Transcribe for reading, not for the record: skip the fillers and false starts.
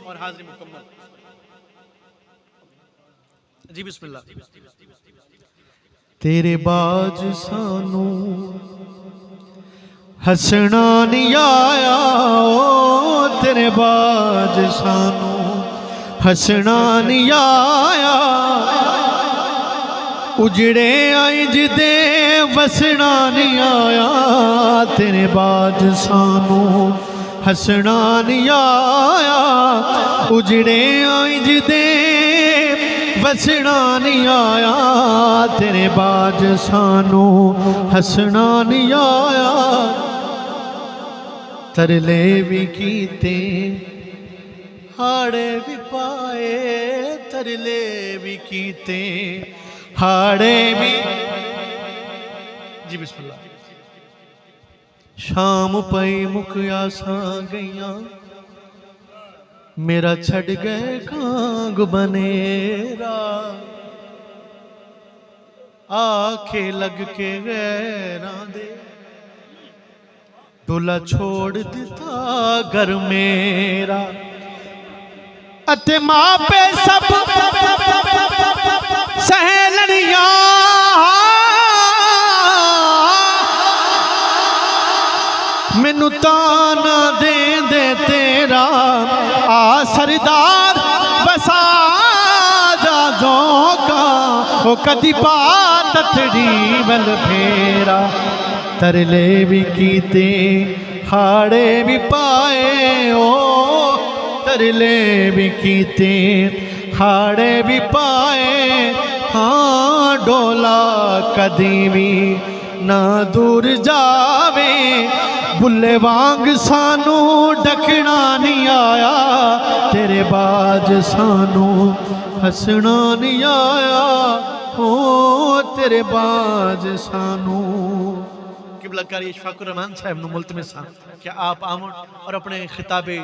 और हाजिरी मुकम्मल। जी बिस्मिल्लाह। तेरे बाज सानू हसना नहीं आया, ओ तेरे बाज सानू हसना नहीं आया, उजड़े इंज दे वसना नहीं आया, तेरे बाज सानू हसना नहीं आया, उजड़े इंज दे वसना नहीं आया, तेरे बाज सानू हसना नहीं आया। तरले भी कीते हाड़े भी पाए, तरले भी कीते हाड़े भी। जी बिस्मिल्लाह। शाम पई मुक आसा गईया, मेरा छड़ गए कांग बनेरा, आखे लग के गैरां दे डोला छोड़ दिता घर मेरा, अते मापे सब सहेलनिया, मैनू ताना दे दे तेरा, आ सरदार बसा जा का, ओ कदी पा तथड़ी बल फेरा। तरले भी कीते हाड़े भी पाए, ओ तरले भी कीते हाड़े भी पाए, हाँ डोला कदी भी ना दूर जावे, बुल्ले वांग सानू डकना नहीं आया, तेरे बाज सानू हसना नहीं आया, ओ तेरे बाज सानू। किबला कारी शफाकुर रहमान साहब नु मुल्तमिस क्या आप आवन और अपने खिताबे